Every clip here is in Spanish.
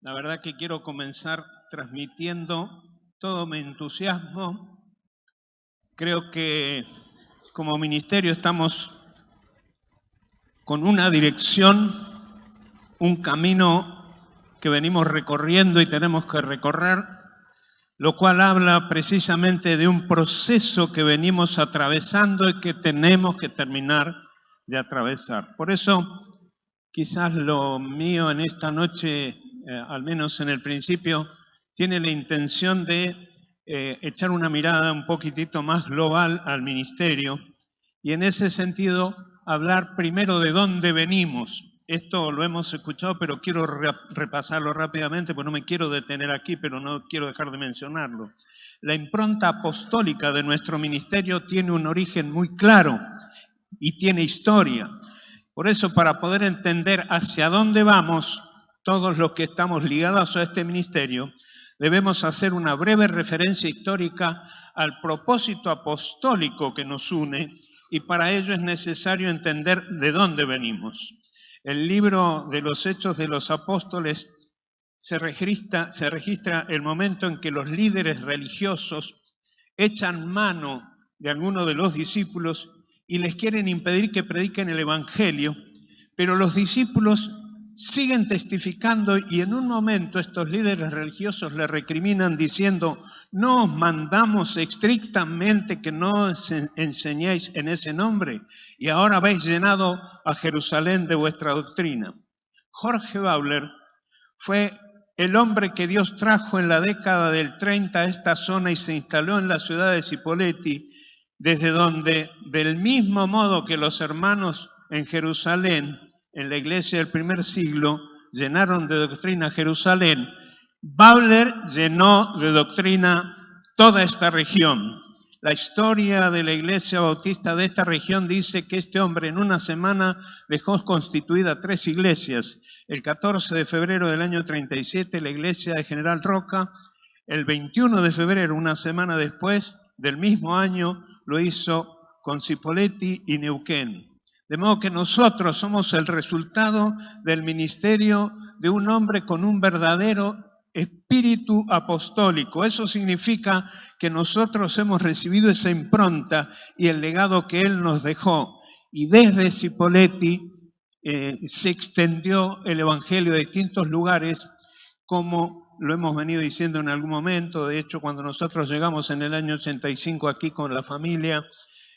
La verdad que quiero comenzar transmitiendo todo mi entusiasmo. Creo que como ministerio estamos con una dirección, un camino que venimos recorriendo y tenemos que recorrer, lo cual habla precisamente de un proceso que venimos atravesando y que tenemos que terminar de atravesar. Por eso, quizás lo mío en esta noche, al menos en el principio, tiene la intención de echar una mirada un poquitito más global al ministerio y en ese sentido hablar primero de dónde venimos. Esto lo hemos escuchado, pero quiero repasarlo rápidamente, porque no me quiero detener aquí, pero no quiero dejar de mencionarlo. La impronta apostólica de nuestro ministerio tiene un origen muy claro y tiene historia. Por eso, para poder entender hacia dónde vamos, todos los que estamos ligados a este ministerio, debemos hacer una breve referencia histórica al propósito apostólico que nos une, y para ello es necesario entender de dónde venimos. El libro de los Hechos de los Apóstoles se registra el momento en que los líderes religiosos echan mano de alguno de los discípulos y les quieren impedir que prediquen el Evangelio, pero los discípulos siguen testificando y en un momento estos líderes religiosos le recriminan diciendo: no os mandamos estrictamente que no os enseñéis en ese nombre y ahora habéis llenado a Jerusalén de vuestra doctrina. Jorge Bauler fue el hombre que Dios trajo en la década del 30 a esta zona y se instaló en la ciudad de Cipolletti, desde donde, del mismo modo que los hermanos en Jerusalén, en la iglesia del primer siglo, llenaron de doctrina Jerusalén, Bauler llenó de doctrina toda esta región. La historia de la iglesia bautista de esta región dice que este hombre en una semana dejó constituida 3 iglesias. El 14 de febrero del año 37, la iglesia de General Roca. El 21 de febrero, una semana después del mismo año, lo hizo con Cipolletti y Neuquén. De modo que nosotros somos el resultado del ministerio de un hombre con un verdadero espíritu apostólico. Eso significa que nosotros hemos recibido esa impronta y el legado que él nos dejó. Y desde Cipolletti se extendió el Evangelio a distintos lugares, como lo hemos venido diciendo en algún momento. De hecho, cuando nosotros llegamos en el año 85 aquí con la familia,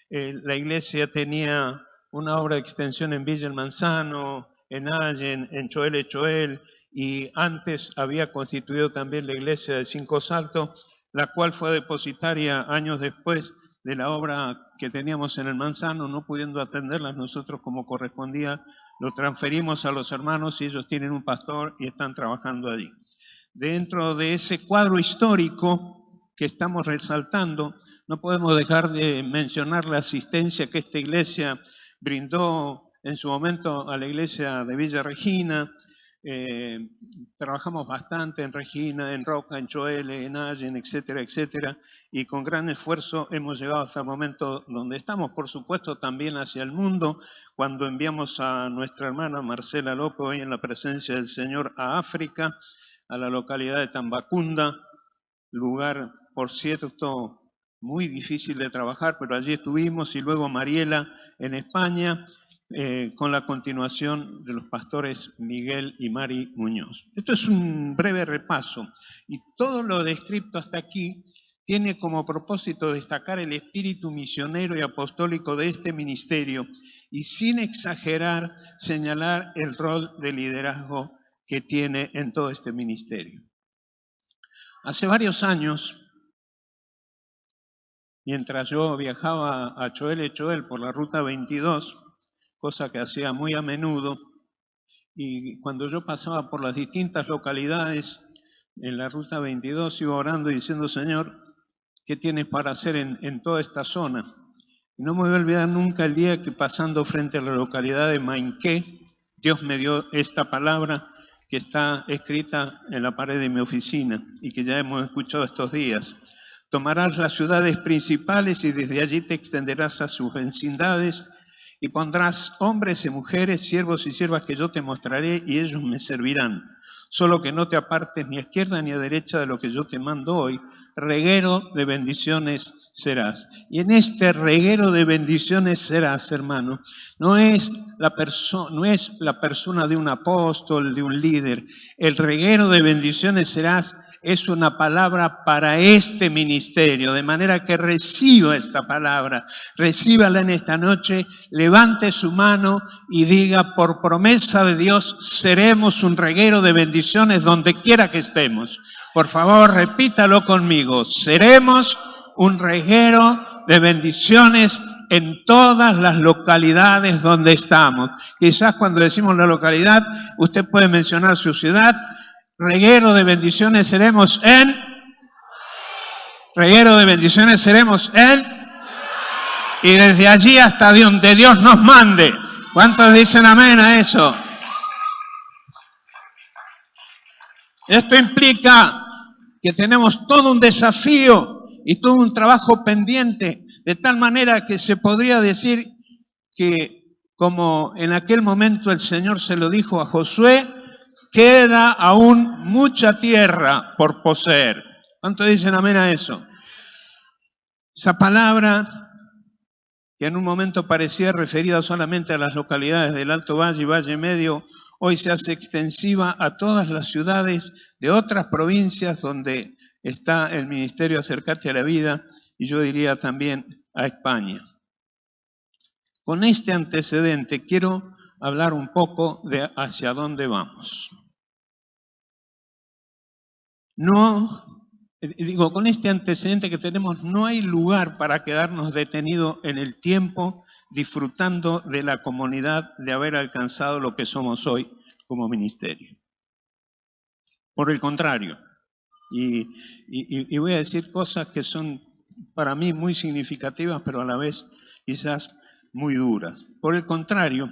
la iglesia tenía una obra de extensión en Villa El Manzano, en Allen, en Choel, y antes había constituido también la iglesia de Cinco Saltos, la cual fue depositaria años después de la obra que teníamos en El Manzano. No pudiendo atenderlas nosotros como correspondía, lo transferimos a los hermanos y ellos tienen un pastor y están trabajando allí. Dentro de ese cuadro histórico que estamos resaltando, no podemos dejar de mencionar la asistencia que esta iglesia brindó en su momento a la iglesia de Villa Regina. Trabajamos bastante en Regina, en Roca, en Choel, en Allen, etcétera, etcétera, y con gran esfuerzo hemos llegado hasta el momento donde estamos. Por supuesto, también hacia el mundo, cuando enviamos a nuestra hermana Marcela López, hoy en la presencia del Señor, a África, a la localidad de Tambacunda, lugar, por cierto, muy difícil de trabajar, pero allí estuvimos, y luego Mariela en España, con la continuación de los pastores Miguel y Mari Muñoz. Esto es un breve repaso, y todo lo descrito hasta aquí tiene como propósito destacar el espíritu misionero y apostólico de este ministerio, y sin exagerar, señalar el rol de liderazgo que tiene en todo este ministerio. Hace varios años, mientras yo viajaba a Choel por la ruta 22, cosa que hacía muy a menudo, y cuando yo pasaba por las distintas localidades en la ruta 22, iba orando y diciendo: Señor, ¿qué tienes para hacer en toda esta zona? Y no me voy a olvidar nunca el día que, pasando frente a la localidad de Mainqué, Dios me dio esta palabra que está escrita en la pared de mi oficina y que ya hemos escuchado estos días. Tomarás las ciudades principales y desde allí te extenderás a sus vecindades y pondrás hombres y mujeres, siervos y siervas que yo te mostraré y ellos me servirán. solo que no te apartes ni a izquierda ni a derecha de lo que yo te mando hoy. Reguero de bendiciones serás. Y en este reguero de bendiciones serás, hermano, no es la persona de un apóstol, de un líder. El reguero de bendiciones serás es una palabra para este ministerio, de manera que reciba esta palabra, recíbala en esta noche, levante su mano y diga: por promesa de Dios seremos un reguero de bendiciones donde quiera que estemos. Por favor, repítalo conmigo: seremos un reguero de bendiciones en todas las localidades donde estamos. Quizás cuando decimos la localidad, usted puede mencionar su ciudad. Reguero de bendiciones seremos en... Reguero de bendiciones seremos en... Y desde allí hasta donde Dios nos mande. ¿Cuántos dicen amén a eso? Esto implica que tenemos todo un desafío y todo un trabajo pendiente, de tal manera que se podría decir que, como en aquel momento el Señor se lo dijo a Josué, queda aún mucha tierra por poseer. ¿Cuántos dicen amén a eso? Esa palabra, que en un momento parecía referida solamente a las localidades del Alto Valle y Valle Medio, hoy se hace extensiva a todas las ciudades de otras provincias donde está el ministerio Acercate a la Vida, y yo diría también a España. Con este antecedente quiero hablar un poco de hacia dónde vamos. Con este antecedente que tenemos, no hay lugar para quedarnos detenidos en el tiempo disfrutando de la comunidad de haber alcanzado lo que somos hoy como ministerio. Por el contrario, y voy a decir cosas que son para mí muy significativas, pero a la vez quizás muy duras. Por el contrario,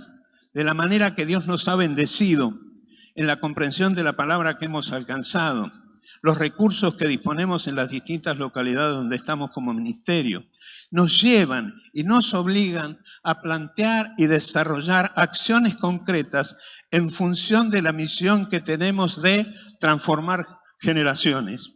de la manera que Dios nos ha bendecido en la comprensión de la palabra que hemos alcanzado, los recursos que disponemos en las distintas localidades donde estamos como ministerio, nos llevan y nos obligan a plantear y desarrollar acciones concretas en función de la misión que tenemos de transformar generaciones.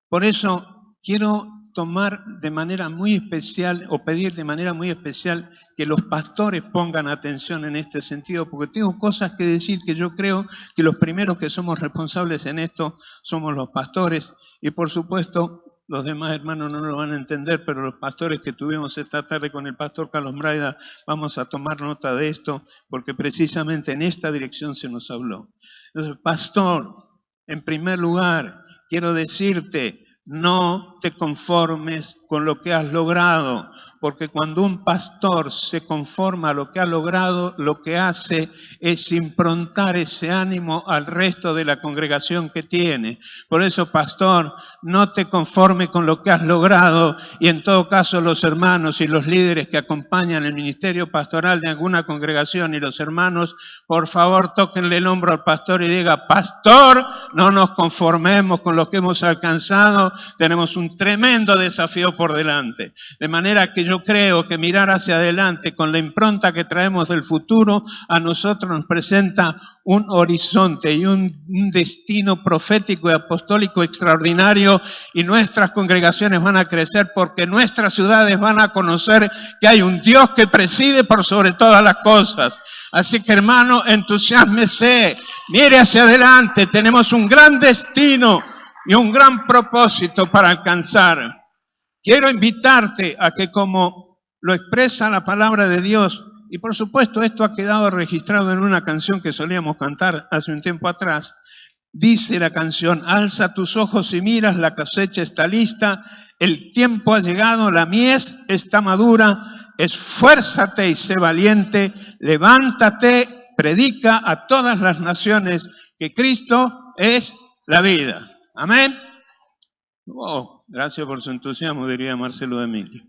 Por eso quiero tomar de manera muy especial o pedir de manera muy especial que los pastores pongan atención en este sentido, porque tengo cosas que decir que yo creo que los primeros que somos responsables en esto somos los pastores, y por supuesto los demás hermanos no lo van a entender, pero los pastores que tuvimos esta tarde con el pastor Carlos Braida vamos a tomar nota de esto, porque precisamente en esta dirección se nos habló. Entonces, pastor, en primer lugar, quiero decirte: no te conformes con lo que has logrado, porque cuando un pastor se conforma a lo que ha logrado, lo que hace es improntar ese ánimo al resto de la congregación que tiene. Por eso, pastor, no te conformes con lo que has logrado, y en todo caso los hermanos y los líderes que acompañan el ministerio pastoral de alguna congregación y los hermanos, por favor, tóquenle el hombro al pastor y diga: pastor, no nos conformemos con lo que hemos alcanzado, tenemos un tremendo desafío por delante. De manera que yo creo que mirar hacia adelante con la impronta que traemos del futuro a nosotros nos presenta un horizonte y un destino profético y apostólico extraordinario, y nuestras congregaciones van a crecer porque nuestras ciudades van a conocer que hay un Dios que preside por sobre todas las cosas. Así que, hermano, entusiásmese, mire hacia adelante, tenemos un gran destino y un gran propósito para alcanzar. Quiero invitarte a que, como lo expresa la palabra de Dios, y por supuesto esto ha quedado registrado en una canción que solíamos cantar hace un tiempo atrás, dice la canción: alza tus ojos y miras, la cosecha está lista, el tiempo ha llegado, la mies está madura, esfuérzate y sé valiente, levántate, predica a todas las naciones que Cristo es la vida. Amén. Oh, gracias por su entusiasmo, diría Marcelo de Emilio.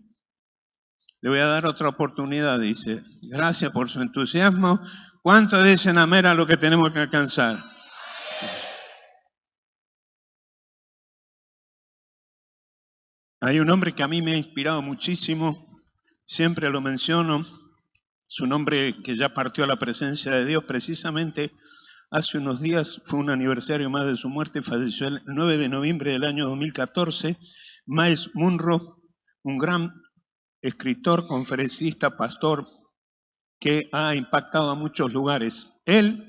Le voy a dar otra oportunidad, dice. Gracias por su entusiasmo. ¿Cuántos dicen amén a lo que tenemos que alcanzar? Hay un hombre que a mí me ha inspirado muchísimo, siempre lo menciono, su nombre que ya partió a la presencia de Dios, precisamente Hace unos días fue un aniversario más de su muerte, falleció el 9 de noviembre del año 2014. Myles Munroe, un gran escritor, conferencista, pastor, que ha impactado a muchos lugares. Él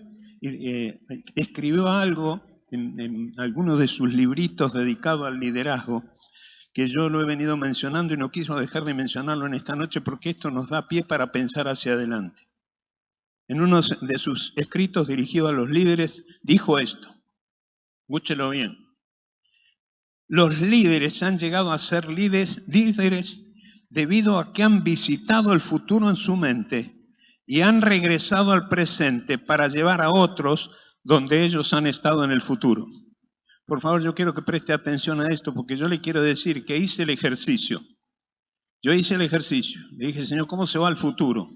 escribió algo en algunos de sus libritos dedicados al liderazgo, que yo lo he venido mencionando y no quiso dejar de mencionarlo en esta noche porque esto nos da pie para pensar hacia adelante. En uno de sus escritos dirigidos a los líderes, dijo esto, escúchelo bien. Los líderes han llegado a ser líderes debido a que han visitado el futuro en su mente y han regresado al presente para llevar a otros donde ellos han estado en el futuro. Por favor, yo quiero que preste atención a esto porque yo le quiero decir que hice el ejercicio. Yo hice el ejercicio. Le dije, Señor, ¿cómo se va al futuro?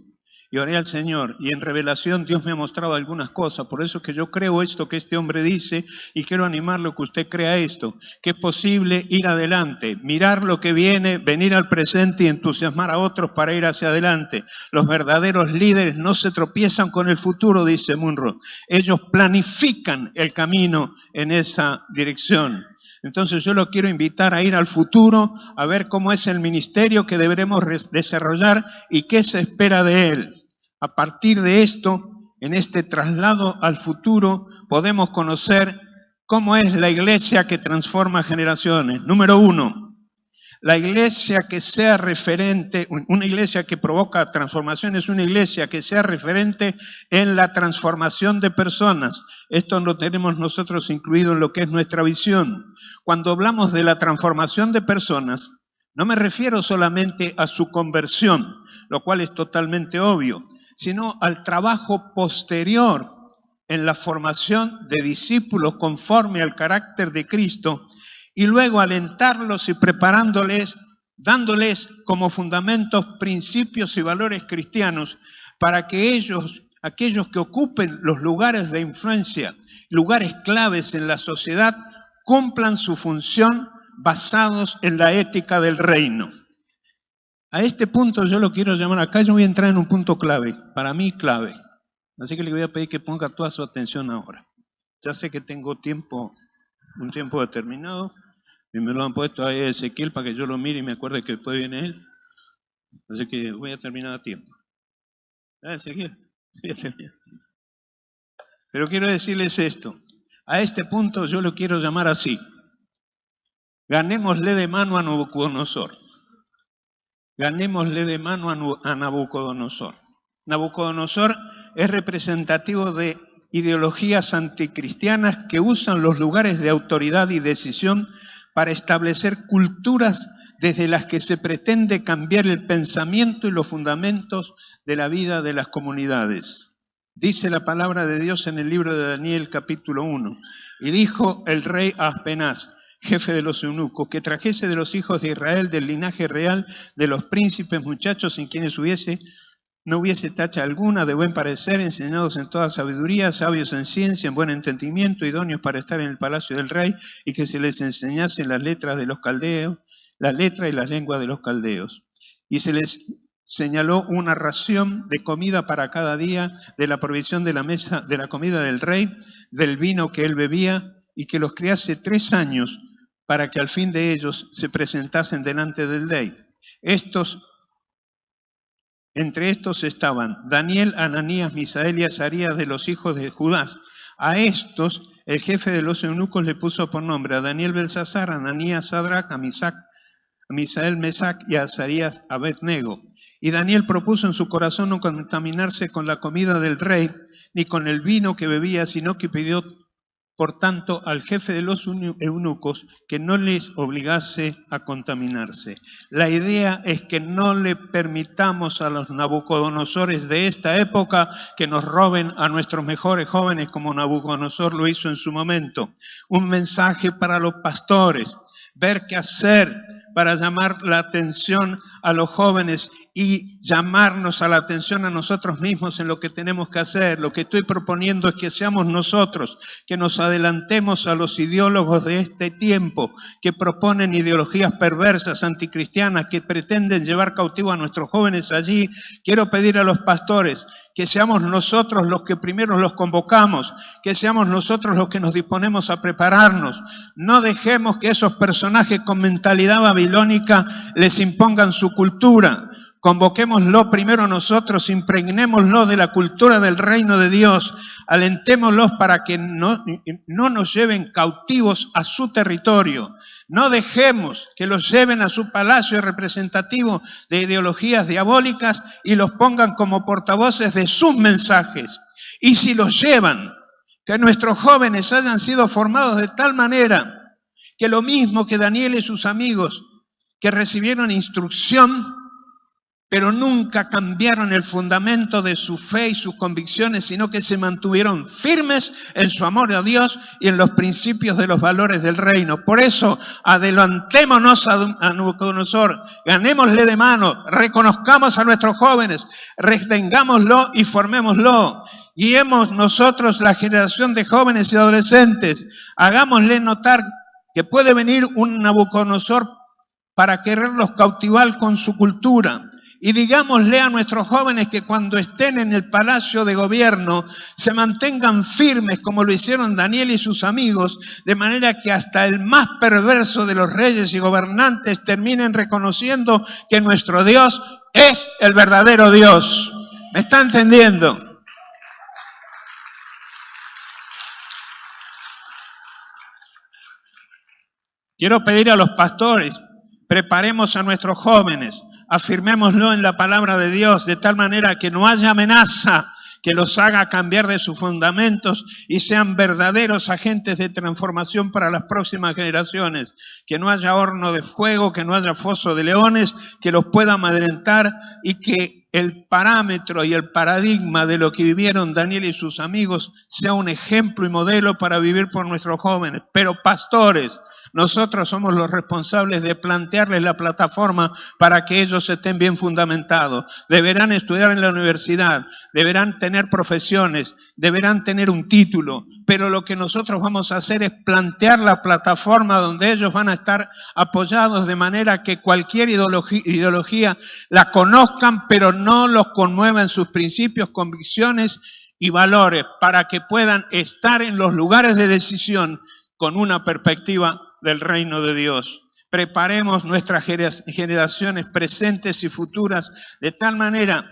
Y oré al Señor, y en revelación Dios me ha mostrado algunas cosas, por eso es que yo creo esto que este hombre dice, y quiero animarlo a que usted crea esto, que es posible ir adelante, mirar lo que viene, venir al presente y entusiasmar a otros para ir hacia adelante. Los verdaderos líderes no se tropiezan con el futuro, dice Munroe, ellos planifican el camino en esa dirección. Entonces yo lo quiero invitar a ir al futuro, a ver cómo es el ministerio que deberemos desarrollar y qué se espera de él. A partir de esto, en este traslado al futuro, podemos conocer cómo es la iglesia que transforma generaciones. Número 1, la iglesia que sea referente, una iglesia que provoca transformación es una iglesia que sea referente en la transformación de personas. Esto lo tenemos nosotros incluido en lo que es nuestra visión. Cuando hablamos de la transformación de personas, no me refiero solamente a su conversión, lo cual es totalmente obvio, sino al trabajo posterior en la formación de discípulos conforme al carácter de Cristo y luego alentarlos y preparándoles, dándoles como fundamentos principios y valores cristianos para que ellos, aquellos que ocupen los lugares de influencia, lugares claves en la sociedad, cumplan su función basados en la ética del reino. A este punto yo lo quiero llamar, acá yo voy a entrar en un punto clave, para mí clave. Así que le voy a pedir que ponga toda su atención ahora. Ya sé que tengo un tiempo determinado, y me lo han puesto ahí a Ezequiel para que yo lo mire y me acuerde que después viene él. Así que voy a terminar a tiempo. Ezequiel, voy a terminar. Pero quiero decirles esto, a este punto yo lo quiero llamar así. Ganémosle de mano a Nabucodonosor. Ganémosle de mano a Nabucodonosor. Nabucodonosor es representativo de ideologías anticristianas que usan los lugares de autoridad y decisión para establecer culturas desde las que se pretende cambiar el pensamiento y los fundamentos de la vida de las comunidades. Dice la palabra de Dios en el libro de Daniel capítulo 1. Y dijo el rey Aspenaz, jefe de los eunucos, que trajese de los hijos de Israel, del linaje real, de los príncipes muchachos en quienes no hubiese tacha alguna, de buen parecer, enseñados en toda sabiduría, sabios en ciencia, en buen entendimiento, idóneos para estar en el palacio del rey, y que se les enseñase las letras de los caldeos, las letras y las lenguas de los caldeos. Y se les señaló una ración de comida para cada día, de la provisión de la mesa, de la comida del rey, del vino que él bebía, y que los criase 3 años, para que al fin de ellos se presentasen delante del rey. Entre estos estaban Daniel, Ananías, Misael y Azarías de los hijos de Judá. A estos el jefe de los eunucos le puso por nombre a Daniel Belsasar, a Ananías Sadrac, a Misael Mesac y a Azarías Abednego. Y Daniel propuso en su corazón no contaminarse con la comida del rey ni con el vino que bebía, sino que pidió por tanto al jefe de los eunucos que no les obligase a contaminarse. La idea es que no le permitamos a los Nabucodonosores de esta época que nos roben a nuestros mejores jóvenes como Nabucodonosor lo hizo en su momento. Un mensaje para los pastores, ver qué hacer para llamar la atención a los jóvenes y llamarnos a la atención a nosotros mismos en lo que tenemos que hacer. Lo que estoy proponiendo es que seamos nosotros, que nos adelantemos a los ideólogos de este tiempo, que proponen ideologías perversas, anticristianas, que pretenden llevar cautivo a nuestros jóvenes allí. Quiero pedir a los pastores que seamos nosotros los que primero los convocamos, que seamos nosotros los que nos disponemos a prepararnos. No dejemos que esos personajes con mentalidad babilónica les impongan su cultura. Convoquémoslo primero nosotros, impregnémoslo de la cultura del reino de Dios, alentémoslos para que no nos lleven cautivos a su territorio. No dejemos que los lleven a su palacio representativo de ideologías diabólicas y los pongan como portavoces de sus mensajes. Y si los llevan, que nuestros jóvenes hayan sido formados de tal manera que lo mismo que Daniel y sus amigos, que recibieron instrucción, pero nunca cambiaron el fundamento de su fe y sus convicciones, sino que se mantuvieron firmes en su amor a Dios y en los principios de los valores del reino. Por eso, adelantémonos a Nabucodonosor, ganémosle de mano, reconozcamos a nuestros jóvenes, retengámoslo y formémoslo. Guiemos nosotros la generación de jóvenes y adolescentes, hagámosle notar que puede venir un Nabucodonosor para quererlos cautivar con su cultura. Y digámosle a nuestros jóvenes que cuando estén en el palacio de gobierno se mantengan firmes como lo hicieron Daniel y sus amigos, de manera que hasta el más perverso de los reyes y gobernantes terminen reconociendo que nuestro Dios es el verdadero Dios. ¿Me está entendiendo? Quiero pedir a los pastores, preparemos a nuestros jóvenes, afirmémoslo en la palabra de Dios, de tal manera que no haya amenaza que los haga cambiar de sus fundamentos y sean verdaderos agentes de transformación para las próximas generaciones. Que no haya horno de fuego, que no haya foso de leones, que los pueda amedrentar y que el parámetro y el paradigma de lo que vivieron Daniel y sus amigos sea un ejemplo y modelo para vivir por nuestros jóvenes. Pero pastores, nosotros somos los responsables de plantearles la plataforma para que ellos estén bien fundamentados. Deberán estudiar en la universidad, deberán tener profesiones, deberán tener un título, pero lo que nosotros vamos a hacer es plantear la plataforma donde ellos van a estar apoyados de manera que cualquier ideología la conozcan, pero no los conmueva en sus principios, convicciones y valores, para que puedan estar en los lugares de decisión con una perspectiva del reino de Dios. Preparemos nuestras generaciones presentes y futuras de tal manera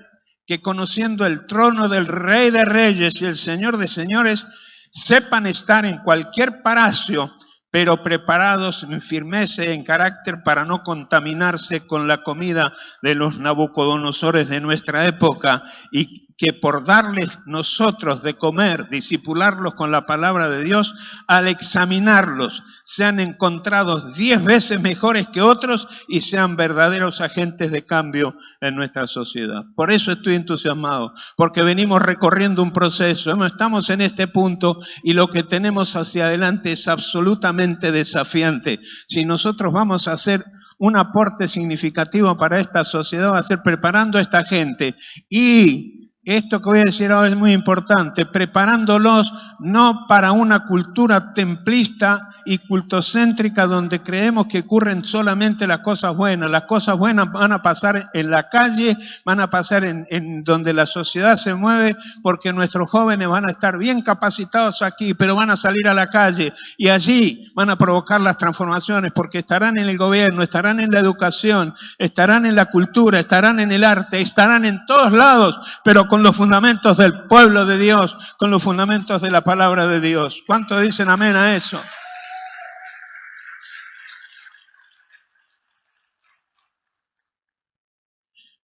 que conociendo el trono del Rey de Reyes y el Señor de Señores, sepan estar en cualquier palacio, pero preparados en firmeza y en carácter para no contaminarse con la comida de los Nabucodonosores de nuestra época, y que por darles nosotros de comer, discipularlos con la palabra de Dios, al examinarlos sean encontrados 10 veces mejores que otros y sean verdaderos agentes de cambio en nuestra sociedad. Por eso estoy entusiasmado, porque venimos recorriendo un proceso, estamos en este punto y lo que tenemos hacia adelante es absolutamente desafiante. Si nosotros vamos a hacer un aporte significativo para esta sociedad, va a ser preparando a esta gente. Y esto que voy a decir ahora es muy importante, preparándolos no para una cultura templista y cultocéntrica donde creemos que ocurren solamente las cosas buenas. Las cosas buenas van a pasar en la calle, van a pasar en donde la sociedad se mueve, porque nuestros jóvenes van a estar bien capacitados aquí, pero van a salir a la calle y allí van a provocar las transformaciones, porque estarán en el gobierno, estarán en la educación, estarán en la cultura, estarán en el arte, estarán en todos lados, pero con los fundamentos del pueblo de Dios, con los fundamentos de la palabra de Dios. ¿Cuántos dicen amén a eso?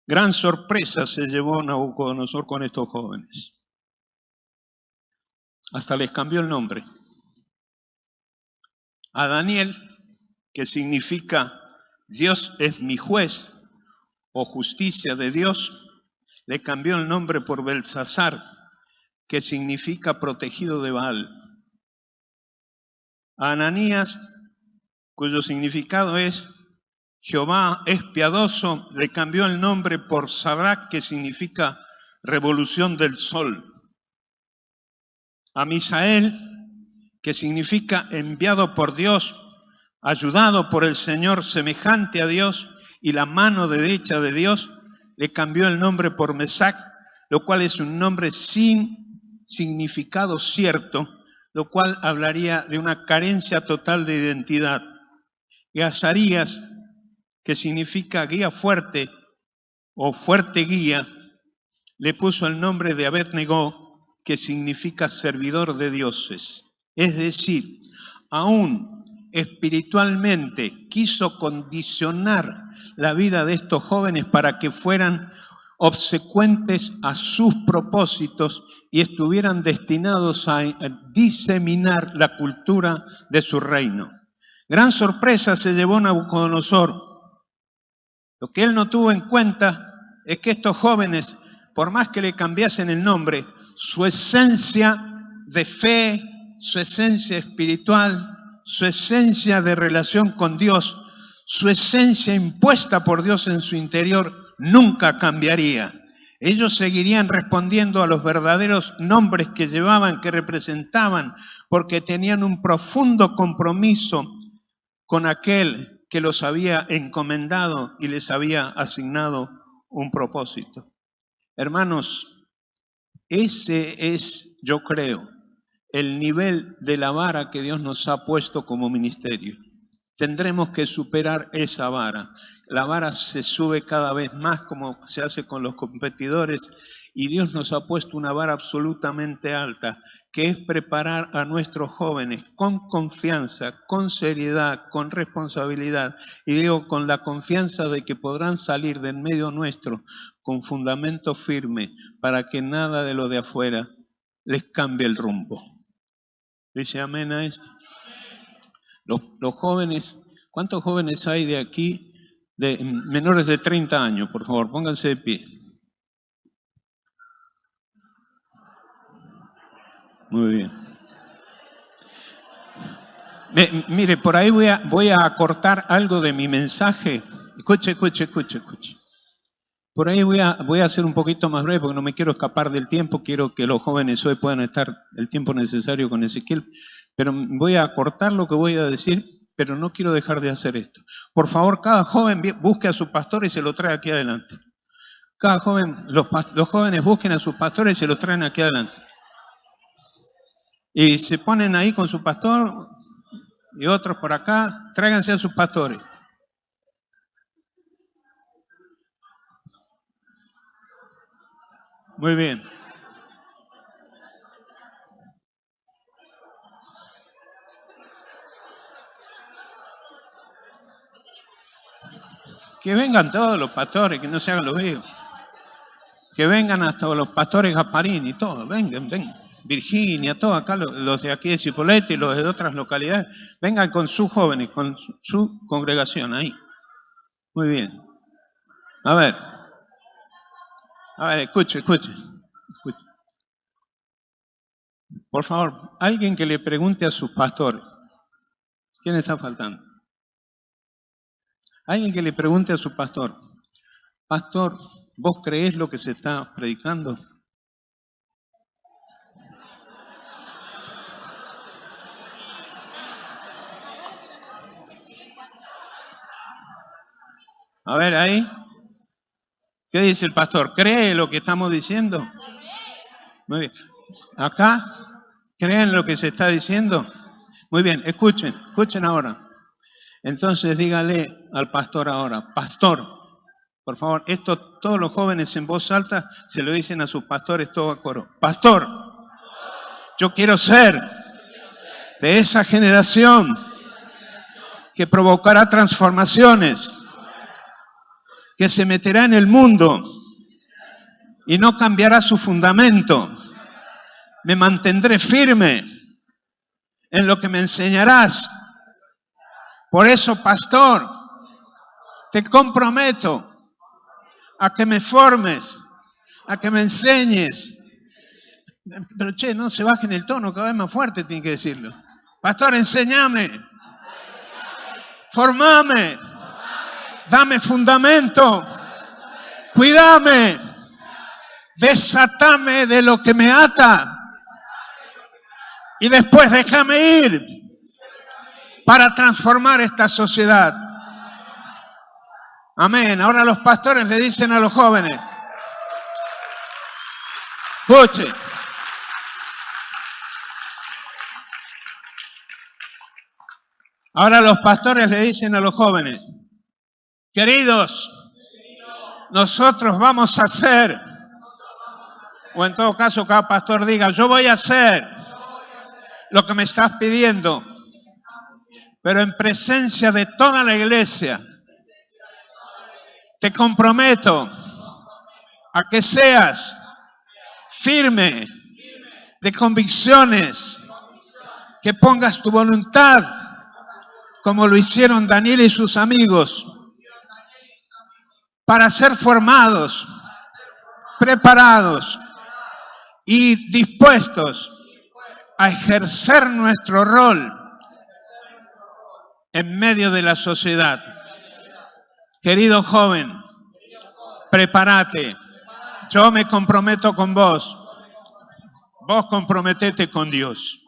Gran sorpresa se llevó Nabucodonosor con estos jóvenes. Hasta les cambió el nombre. A Daniel, que significa Dios es mi juez o justicia de Dios, le cambió el nombre por Belsasar, que significa protegido de Baal. A Ananías, cuyo significado es Jehová es piadoso, le cambió el nombre por Sadrach, que significa revolución del sol. A Misael, que significa enviado por Dios, ayudado por el Señor, semejante a Dios y la mano derecha de Dios, le cambió el nombre por Mesac, lo cual es un nombre sin significado cierto, lo cual hablaría de una carencia total de identidad. Y Azarías, que significa guía fuerte o fuerte guía, le puso el nombre de Abed-Negó, que significa servidor de dioses. Es decir, aún espiritualmente quiso condicionar la vida de estos jóvenes para que fueran obsecuentes a sus propósitos y estuvieran destinados a diseminar la cultura de su reino. Gran sorpresa se llevó Nabucodonosor. Lo que él no tuvo en cuenta es que estos jóvenes, por más que le cambiasen el nombre, su esencia de fe, su esencia espiritual, su esencia de relación con Dios, su esencia impuesta por Dios en su interior, nunca cambiaría. Ellos seguirían respondiendo a los verdaderos nombres que llevaban, que representaban, porque tenían un profundo compromiso con aquel que los había encomendado y les había asignado un propósito. Hermanos, ese es, yo creo, el nivel de la vara que Dios nos ha puesto como ministerio. Tendremos que superar esa vara. La vara se sube cada vez más, como se hace con los competidores, y Dios nos ha puesto una vara absolutamente alta, que es preparar a nuestros jóvenes con confianza, con seriedad, con responsabilidad, y digo con la confianza de que podrán salir del medio nuestro con fundamento firme, para que nada de lo de afuera les cambie el rumbo. ¿Dice amén a esto? Los jóvenes, ¿cuántos jóvenes hay de aquí, de menores de 30 años? Por favor, pónganse de pie. Muy bien. Mire, por ahí voy a acortar algo de mi mensaje. Escuche. Por ahí voy a hacer un poquito más breve porque no me quiero escapar del tiempo. Quiero que los jóvenes hoy puedan estar el tiempo necesario con Ezequiel. Pero voy a acortar lo que voy a decir, pero no quiero dejar de hacer esto. Por favor, cada joven busque a su pastor y se lo trae aquí adelante. Cada joven, los jóvenes busquen a sus pastores y se los traen aquí adelante. Y se ponen ahí con su pastor y otros por acá. Tráiganse a sus pastores. Muy bien. Que vengan todos los pastores, que no se hagan los vivos. Que vengan hasta los pastores Gasparini, todos, vengan. Virginia, todos acá, los de aquí de Cipolletti y los de otras localidades, vengan con sus jóvenes, con su congregación ahí. Muy bien. A ver, escuche. Por favor, alguien que le pregunte a sus pastores. ¿Quién está faltando? Alguien que le pregunte a su pastor. Pastor, ¿vos creés lo que se está predicando? A ver, ahí. ¿Qué dice el pastor? ¿Cree lo que estamos diciendo? Muy bien. ¿Acá? ¿Creen lo que se está diciendo? Muy bien, escuchen ahora. Entonces dígale al pastor ahora, pastor, por favor, esto todos los jóvenes en voz alta se lo dicen a sus pastores todo a coro. Pastor, yo quiero ser de esa generación que provocará transformaciones, que se meterá en el mundo y no cambiará su fundamento. Me mantendré firme en lo que me enseñarás. Por eso, pastor, te comprometo a que me formes, a que me enseñes. Pero no se bajen el tono, cada vez más fuerte tiene que decirlo. Pastor, enséñame, formame, dame fundamento, cuídame, desatame de lo que me ata y después déjame ir para transformar esta sociedad. Amén. Ahora los pastores le dicen a los jóvenes, Escuche. Ahora los pastores le dicen a los jóvenes, queridos, nosotros vamos a hacer, o en todo caso cada pastor diga, yo voy a hacer lo que me estás pidiendo, pero en presencia de toda la iglesia, te comprometo a que seas firme de convicciones, que pongas tu voluntad, como lo hicieron Daniel y sus amigos, para ser formados, preparados y dispuestos a ejercer nuestro rol en medio de la sociedad. Querido joven, prepárate. Yo me comprometo con vos. Vos comprometete con Dios.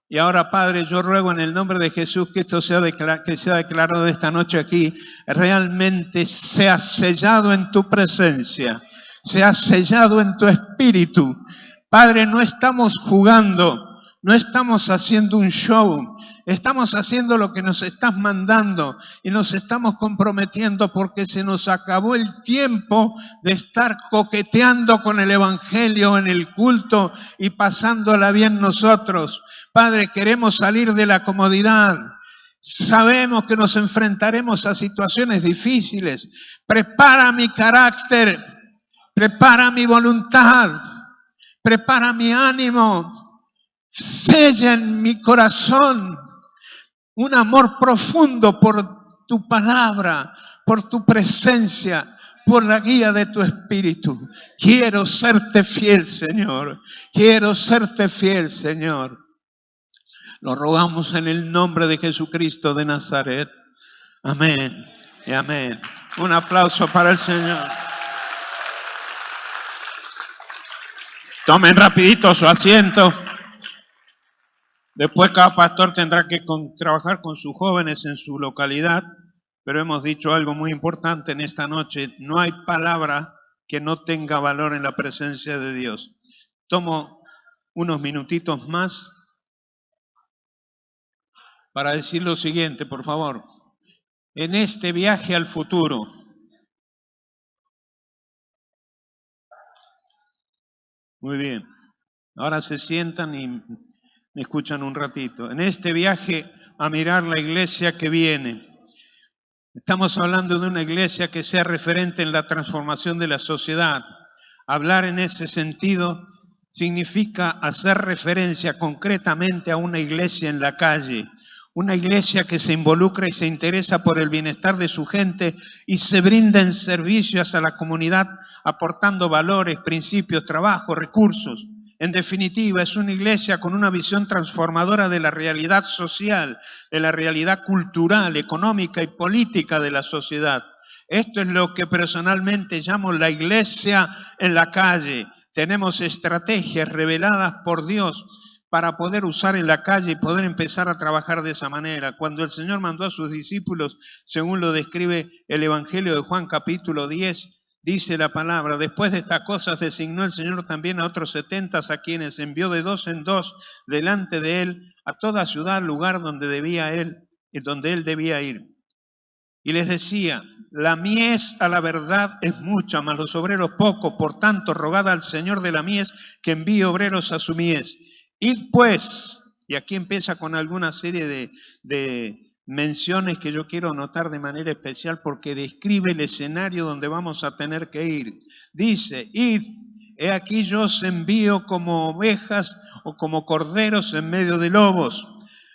Y ahora, Padre, yo ruego en el nombre de Jesús que esto sea declarado esta noche aquí, realmente sea sellado en tu presencia, sea sellado en tu espíritu. Padre, no estamos jugando, no estamos haciendo un show, estamos haciendo lo que nos estás mandando y nos estamos comprometiendo porque se nos acabó el tiempo de estar coqueteando con el Evangelio en el culto y pasándola bien nosotros. Padre, queremos salir de la comodidad. Sabemos que nos enfrentaremos a situaciones difíciles. Prepara mi carácter, prepara mi voluntad, prepara mi ánimo, sella en mi corazón un amor profundo por tu palabra, por tu presencia, por la guía de tu espíritu. Quiero serte fiel, Señor. Quiero serte fiel, Señor. Lo rogamos en el nombre de Jesucristo de Nazaret. Amén y amén. Un aplauso para el Señor. Tomen rapidito su asiento. Después cada pastor tendrá que trabajar con sus jóvenes en su localidad, pero hemos dicho algo muy importante en esta noche. No hay palabra que no tenga valor en la presencia de Dios. Tomo unos minutitos más para decir lo siguiente, por favor. En este viaje al futuro, muy bien, ahora se sientan y me escuchan un ratito. En este viaje a mirar la iglesia que viene, estamos hablando de una iglesia que sea referente en la transformación de la sociedad. Hablar en ese sentido significa hacer referencia concretamente a una iglesia en la calle, una iglesia que se involucra y se interesa por el bienestar de su gente y se brinda en servicios a la comunidad, aportando valores, principios, trabajo, recursos. En definitiva, es una iglesia con una visión transformadora de la realidad social, de la realidad cultural, económica y política de la sociedad. Esto es lo que personalmente llamo la iglesia en la calle. Tenemos estrategias reveladas por Dios para poder usar en la calle y poder empezar a trabajar de esa manera. Cuando el Señor mandó a sus discípulos, según lo describe el Evangelio de Juan capítulo 10, dice la palabra, después de estas cosas designó el Señor también a otros 70 a quienes envió de 2 en 2 delante de él a toda ciudad, lugar donde él debía ir. Y les decía, la mies a la verdad es mucha, mas los obreros pocos, por tanto rogad al Señor de la mies que envíe obreros a su mies. Id pues, y aquí empieza con alguna serie de menciones que yo quiero anotar de manera especial porque describe el escenario donde vamos a tener que ir. Dice, id, he aquí yo os envío como ovejas o como corderos en medio de lobos.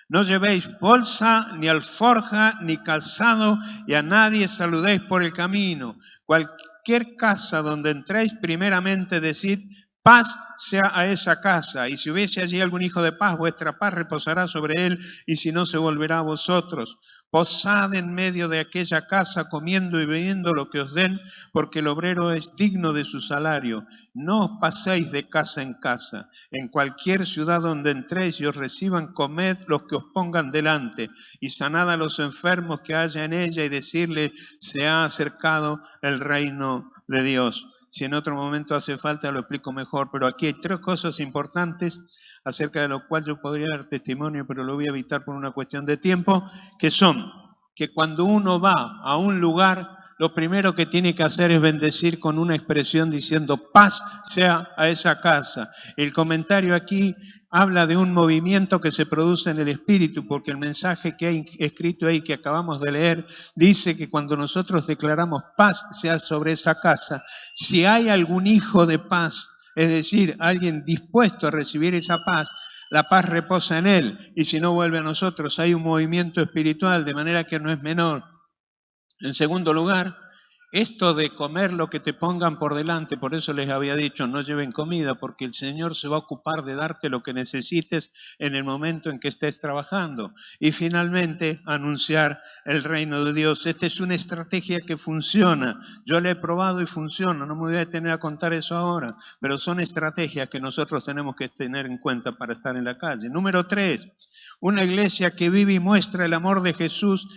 No llevéis bolsa, ni alforja, ni calzado, y a nadie saludéis por el camino. Cualquier casa donde entréis, primeramente decid, paz sea a esa casa, y si hubiese allí algún hijo de paz, vuestra paz reposará sobre él, y si no, se volverá a vosotros. Posad en medio de aquella casa, comiendo y bebiendo lo que os den, porque el obrero es digno de su salario. No os paséis de casa en casa. En cualquier ciudad donde entréis y os reciban, comed los que os pongan delante, y sanad a los enfermos que haya en ella, y decirle, se ha acercado el reino de Dios. si en otro momento hace falta lo explico mejor, pero aquí hay 3 cosas importantes acerca de lo cual yo podría dar testimonio, pero lo voy a evitar por una cuestión de tiempo, que son que cuando uno va a un lugar, lo primero que tiene que hacer es bendecir con una expresión diciendo paz sea a esa casa. El comentario aquí habla de un movimiento que se produce en el espíritu, porque el mensaje que hay escrito ahí que acabamos de leer dice que cuando nosotros declaramos paz sea sobre esa casa, si hay algún hijo de paz, es decir, alguien dispuesto a recibir esa paz, la paz reposa en él, y si no vuelve a nosotros, hay un movimiento espiritual, de manera que no es menor. En segundo lugar, esto de comer lo que te pongan por delante, por eso les había dicho, no lleven comida, porque el Señor se va a ocupar de darte lo que necesites en el momento en que estés trabajando. Y finalmente, anunciar el reino de Dios. Esta es una estrategia que funciona. Yo la he probado y funciona, no me voy a detener a contar eso ahora, pero son estrategias que nosotros tenemos que tener en cuenta para estar en la calle. Número 3, una iglesia que vive y muestra el amor de Jesús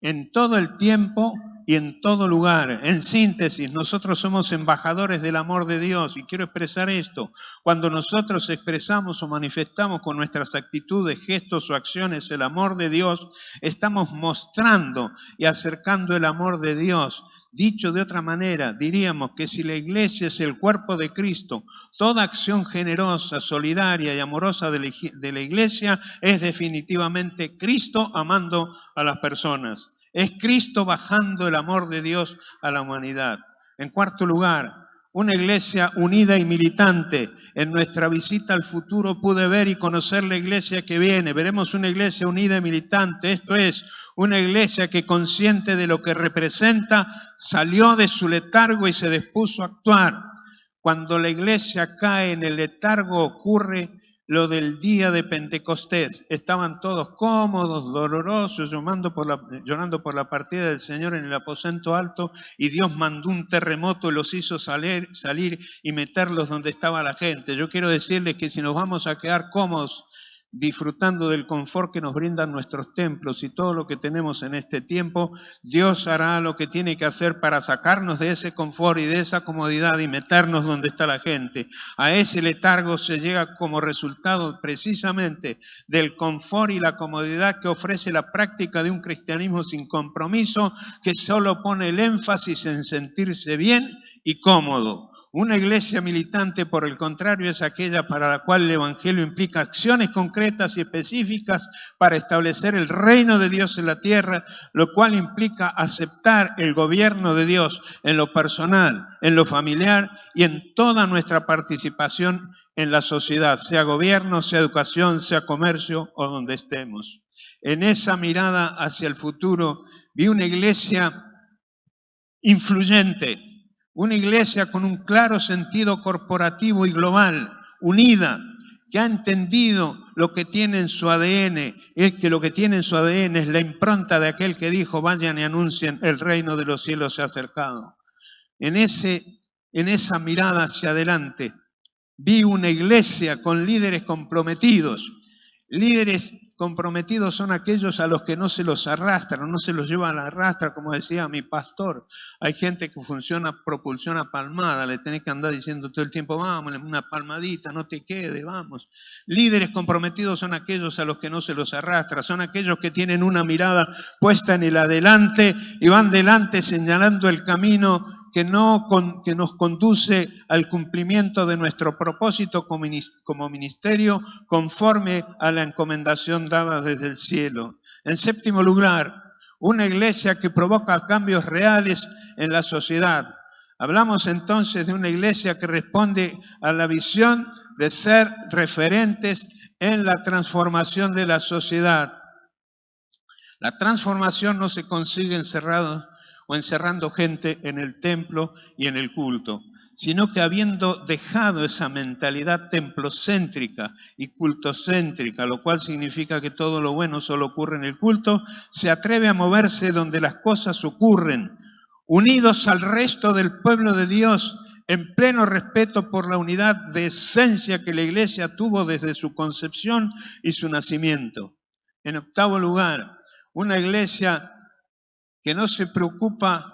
en todo el tiempo y en todo lugar. En síntesis, nosotros somos embajadores del amor de Dios, y quiero expresar esto. Cuando nosotros expresamos o manifestamos con nuestras actitudes, gestos o acciones el amor de Dios, estamos mostrando y acercando el amor de Dios. Dicho de otra manera, diríamos que si la iglesia es el cuerpo de Cristo, toda acción generosa, solidaria y amorosa de la iglesia es definitivamente Cristo amando a las personas. Es Cristo bajando el amor de Dios a la humanidad. En cuarto lugar, una iglesia unida y militante. En nuestra visita al futuro pude ver y conocer la iglesia que viene. Veremos una iglesia unida y militante. Esto es, una iglesia que, consciente de lo que representa, salió de su letargo y se dispuso a actuar. Cuando la iglesia cae en el letargo ocurre lo del día de Pentecostés. Estaban todos cómodos, dolorosos, llorando por la partida del Señor en el aposento alto, y Dios mandó un terremoto y los hizo salir y meterlos donde estaba la gente. Yo quiero decirles que si nos vamos a quedar cómodos disfrutando del confort que nos brindan nuestros templos y todo lo que tenemos en este tiempo, Dios hará lo que tiene que hacer para sacarnos de ese confort y de esa comodidad y meternos donde está la gente. A ese letargo se llega como resultado precisamente del confort y la comodidad que ofrece la práctica de un cristianismo sin compromiso, que solo pone el énfasis en sentirse bien y cómodo. Una iglesia militante, por el contrario, es aquella para la cual el Evangelio implica acciones concretas y específicas para establecer el reino de Dios en la tierra, lo cual implica aceptar el gobierno de Dios en lo personal, en lo familiar y en toda nuestra participación en la sociedad, sea gobierno, sea educación, sea comercio o donde estemos. En esa mirada hacia el futuro vi una iglesia influyente, una iglesia con un claro sentido corporativo y global, unida, que ha entendido lo que tiene en su ADN, es que lo que tiene en su ADN es la impronta de aquel que dijo, vayan y anuncien, el reino de los cielos se ha acercado. En esa mirada hacia adelante, vi una iglesia con líderes comprometidos. Líderes comprometidos son aquellos a los que no se los arrastran, no se los lleva a la arrastra, como decía mi pastor. Hay gente que funciona propulsión a palmada, le tenés que andar diciendo todo el tiempo, vamos, una palmadita, no te quede, vamos. Líderes comprometidos son aquellos a los que no se los arrastra, son aquellos que tienen una mirada puesta en el adelante y van delante señalando el camino que nos conduce al cumplimiento de nuestro propósito como ministerio, conforme a la encomendación dada desde el cielo. En séptimo lugar, una iglesia que provoca cambios reales en la sociedad. Hablamos entonces de una iglesia que responde a la visión de ser referentes en la transformación de la sociedad. La transformación no se consigue encerrando gente en el templo y en el culto, sino que habiendo dejado esa mentalidad templocéntrica y cultocéntrica, lo cual significa que todo lo bueno solo ocurre en el culto, se atreve a moverse donde las cosas ocurren, unidos al resto del pueblo de Dios, en pleno respeto por la unidad de esencia que la iglesia tuvo desde su concepción y su nacimiento. En octavo lugar, una iglesia que no se preocupa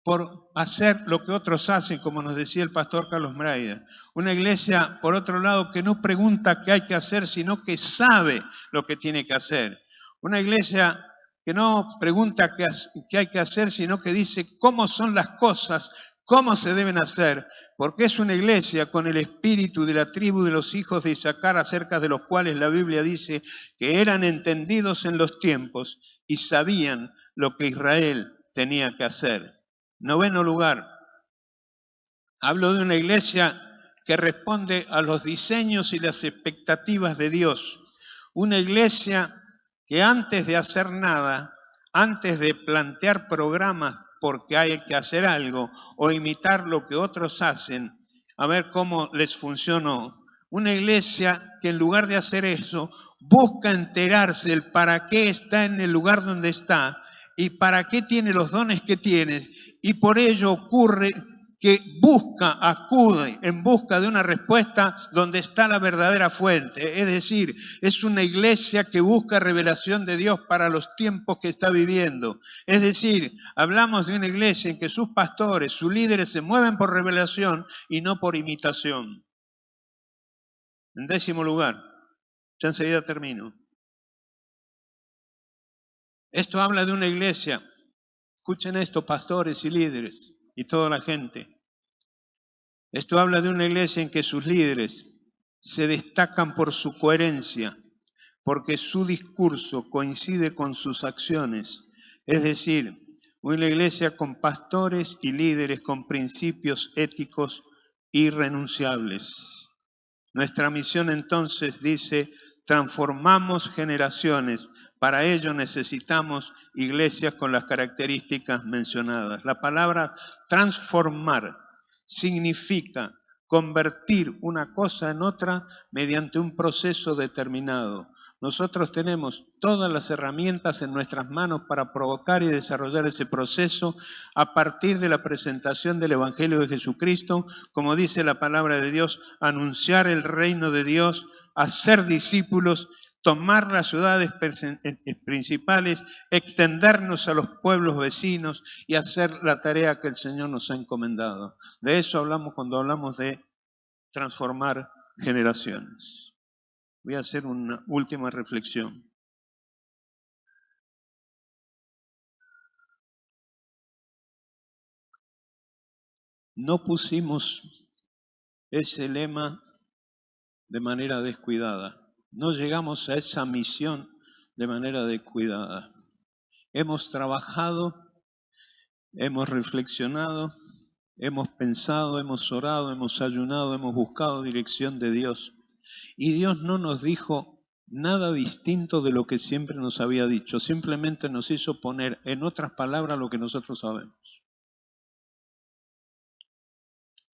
por hacer lo que otros hacen, como nos decía el pastor Carlos Braida. Una iglesia, por otro lado, que no pregunta qué hay que hacer, sino que sabe lo que tiene que hacer. Una iglesia que no pregunta qué hay que hacer, sino que dice cómo son las cosas, cómo se deben hacer, porque es una iglesia con el espíritu de la tribu de los hijos de Isaacar, acerca de los cuales la Biblia dice que eran entendidos en los tiempos y sabían lo que Israel tenía que hacer. Noveno lugar, hablo de una iglesia que responde a los diseños y las expectativas de Dios. Una iglesia que antes de hacer nada, antes de plantear programas porque hay que hacer algo o imitar lo que otros hacen, a ver cómo les funcionó. Una iglesia que en lugar de hacer eso, busca enterarse del para qué está en el lugar donde está y para qué tiene los dones que tiene. Y por ello ocurre que acude en busca de una respuesta donde está la verdadera fuente. Es decir, es una iglesia que busca revelación de Dios para los tiempos que está viviendo. Es decir, hablamos de una iglesia en que sus pastores, sus líderes se mueven por revelación y no por imitación. En décimo lugar, ya enseguida termino. Esto habla de una iglesia, escuchen esto, pastores y líderes y toda la gente. Esto habla de una iglesia en que sus líderes se destacan por su coherencia, porque su discurso coincide con sus acciones. Es decir, una iglesia con pastores y líderes con principios éticos irrenunciables. Nuestra misión entonces dice, transformamos generaciones. Para ello necesitamos iglesias con las características mencionadas. La palabra transformar significa convertir una cosa en otra mediante un proceso determinado. Nosotros tenemos todas las herramientas en nuestras manos para provocar y desarrollar ese proceso a partir de la presentación del Evangelio de Jesucristo, como dice la palabra de Dios, anunciar el reino de Dios, hacer discípulos, tomar las ciudades principales, extendernos a los pueblos vecinos y hacer la tarea que el Señor nos ha encomendado. De eso hablamos cuando hablamos de transformar generaciones. Voy a hacer una última reflexión. No pusimos ese lema de manera descuidada. No llegamos a esa misión de manera descuidada. Hemos trabajado, hemos reflexionado, hemos pensado, hemos orado, hemos ayunado, hemos buscado dirección de Dios. Y Dios no nos dijo nada distinto de lo que siempre nos había dicho. Simplemente nos hizo poner en otras palabras lo que nosotros sabemos.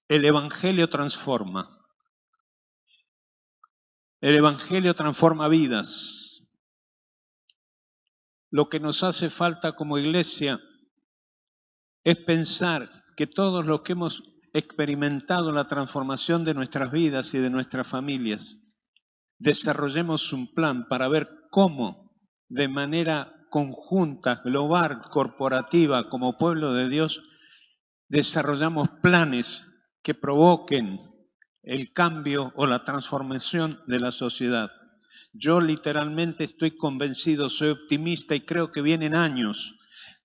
El Evangelio transforma. El Evangelio transforma vidas. Lo que nos hace falta como iglesia es pensar que todos los que hemos experimentado la transformación de nuestras vidas y de nuestras familias, desarrollemos un plan para ver cómo de manera conjunta, global, corporativa, como pueblo de Dios, desarrollamos planes que provoquen el cambio o la transformación de la sociedad. Yo literalmente estoy convencido, soy optimista y creo que vienen años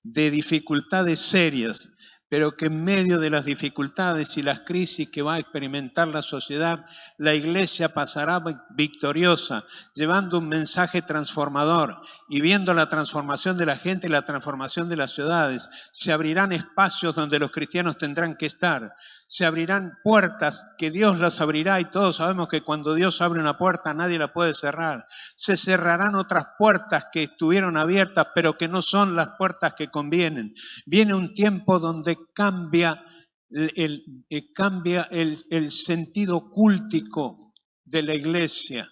de dificultades serias, pero que en medio de las dificultades y las crisis que va a experimentar la sociedad, la iglesia pasará victoriosa, llevando un mensaje transformador y viendo la transformación de la gente y la transformación de las ciudades. Se abrirán espacios donde los cristianos tendrán que estar. Se abrirán puertas que Dios las abrirá y todos sabemos que cuando Dios abre una puerta nadie la puede cerrar. Se cerrarán otras puertas que estuvieron abiertas pero que no son las puertas que convienen. Viene un tiempo donde cambia el sentido cúltico de la iglesia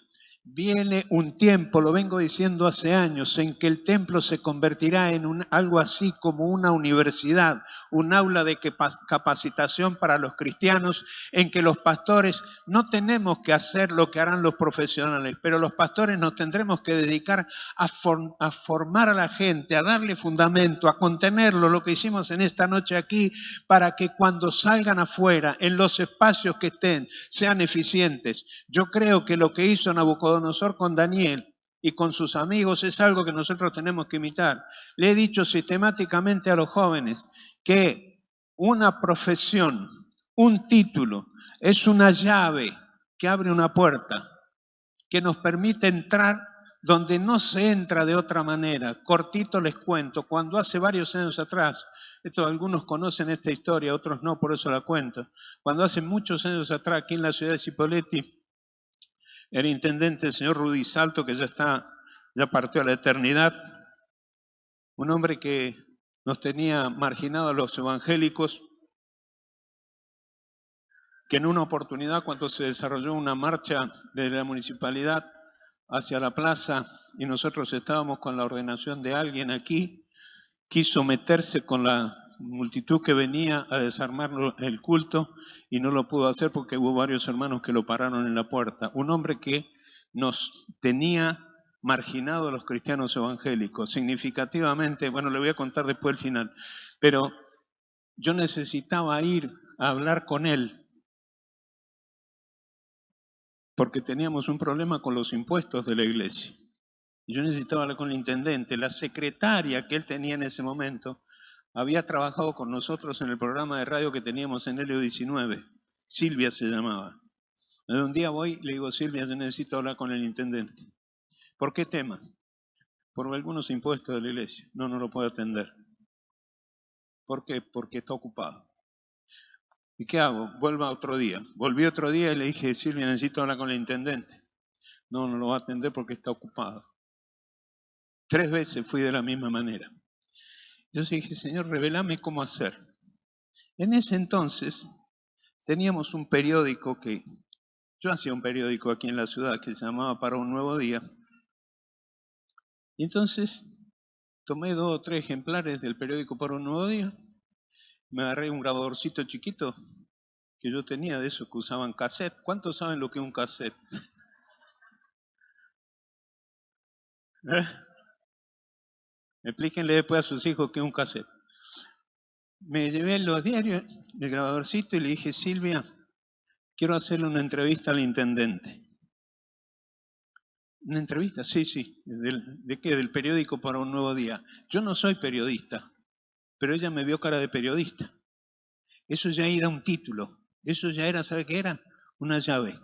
Viene un tiempo, lo vengo diciendo hace años, en que el templo se convertirá en algo así como una universidad, un aula de capacitación para los cristianos, en que los pastores no tenemos que hacer lo que harán los profesionales, pero los pastores nos tendremos que dedicar a formar a la gente, a darle fundamento, a contenerlo, lo que hicimos en esta noche aquí, para que cuando salgan afuera, en los espacios que estén, sean eficientes. Yo creo que lo que hizo Nabucodonosor con Daniel y con sus amigos es algo que nosotros tenemos que imitar. Le he dicho sistemáticamente a los jóvenes que una profesión, un título, es una llave que abre una puerta, que nos permite entrar donde no se entra de otra manera. Cortito les cuento, cuando hace varios años atrás, algunos conocen esta historia, otros no, por eso la cuento. Cuando hace muchos años atrás, aquí en la ciudad de Cipolletti, era intendente el señor Rudy Salto, que ya partió a la eternidad, un hombre que nos tenía marginados a los evangélicos, que en una oportunidad, cuando se desarrolló una marcha de la municipalidad hacia la plaza y nosotros estábamos con la ordenación de alguien aquí, quiso meterse con la multitud que venía a desarmar el culto y no lo pudo hacer porque hubo varios hermanos que lo pararon en la puerta. Un hombre que nos tenía marginados a los cristianos evangélicos, significativamente. Bueno, le voy a contar después el final, pero yo necesitaba ir a hablar con él porque teníamos un problema con los impuestos de la iglesia. Yo necesitaba hablar con el intendente. La secretaria que él tenía en ese momento había trabajado con nosotros en el programa de radio que teníamos en Helio 19. Silvia se llamaba. Un día voy y le digo, Silvia, yo necesito hablar con el intendente. ¿Por qué tema? Por algunos impuestos de la iglesia. No lo puedo atender. ¿Por qué? Porque está ocupado. ¿Y qué hago? Vuelva otro día. Volví otro día y le dije, Silvia, necesito hablar con el intendente. No lo va a atender porque está ocupado. 3 veces fui de la misma manera. Yo dije, Señor, revelame cómo hacer. En ese entonces teníamos un periódico yo hacía un periódico aquí en la ciudad que se llamaba Para un Nuevo Día. Y entonces tomé 2 o 3 ejemplares del periódico Para un Nuevo Día, me agarré un grabadorcito chiquito que yo tenía de esos que usaban cassette. ¿Cuántos saben lo que es un cassette? Explíquenle después a sus hijos qué es un cassette. Me llevé los diarios, el grabadorcito y le dije, Silvia, quiero hacerle una entrevista al intendente. ¿Una entrevista? Sí. ¿De qué? Del periódico Para un Nuevo Día. Yo no soy periodista, pero ella me vio cara de periodista. Eso ya era un título. Eso ya era, ¿sabe qué era? Una llave.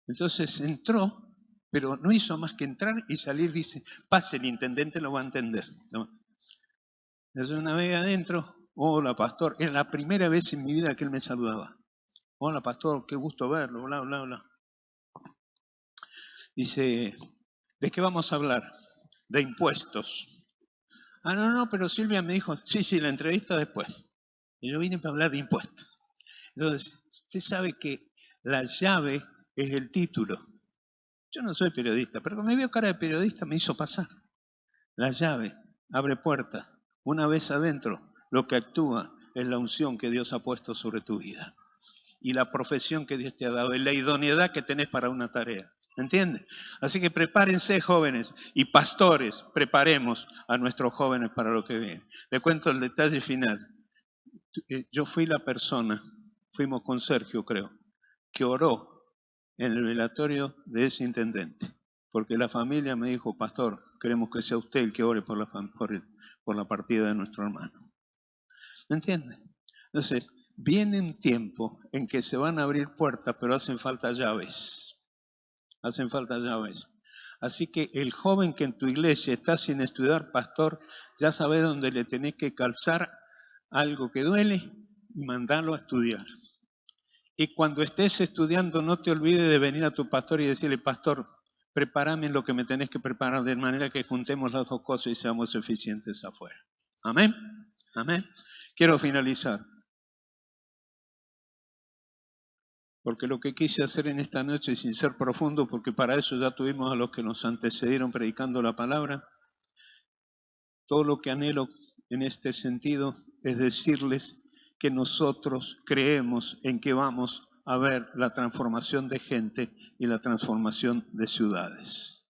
Entonces entró, pero no hizo más que entrar y salir. Dice, pase, el intendente lo va a entender. Entonces una vez adentro, hola pastor, era la primera vez en mi vida que él me saludaba. Hola pastor, qué gusto verlo, bla, bla, bla. Dice, ¿de qué vamos a hablar? De impuestos. No, pero Silvia me dijo, sí, la entrevista después. Y yo vine para hablar de impuestos. Entonces, usted sabe que la llave es el título. Yo no soy periodista, pero como me vio cara de periodista me hizo pasar. La llave abre puertas. Una vez adentro, lo que actúa es la unción que Dios ha puesto sobre tu vida. Y la profesión que Dios te ha dado, y la idoneidad que tenés para una tarea. ¿Entiendes? Así que prepárense, jóvenes, y pastores, preparemos a nuestros jóvenes para lo que viene. Le cuento el detalle final. Yo fui la persona, fuimos con Sergio, creo, que oró en el velatorio de ese intendente. Porque la familia me dijo, pastor, queremos que sea usted el que ore por la partida de nuestro hermano. ¿Me entiende? Entonces, viene un tiempo en que se van a abrir puertas, pero hacen falta llaves. Hacen falta llaves. Así que el joven que en tu iglesia está sin estudiar, pastor, ya sabe dónde le tenés que calzar algo que duele y mandarlo a estudiar. Y cuando estés estudiando, no te olvides de venir a tu pastor y decirle, pastor, prepárame lo que me tenés que preparar de manera que juntemos las 2 cosas y seamos eficientes afuera. Amén. Amén. Quiero finalizar. porque lo que quise hacer en esta noche, sin ser profundo, porque para eso ya tuvimos a los que nos antecedieron predicando la palabra, todo lo que anhelo en este sentido es decirles que nosotros creemos en que vamos a ver la transformación de gente y la transformación de ciudades.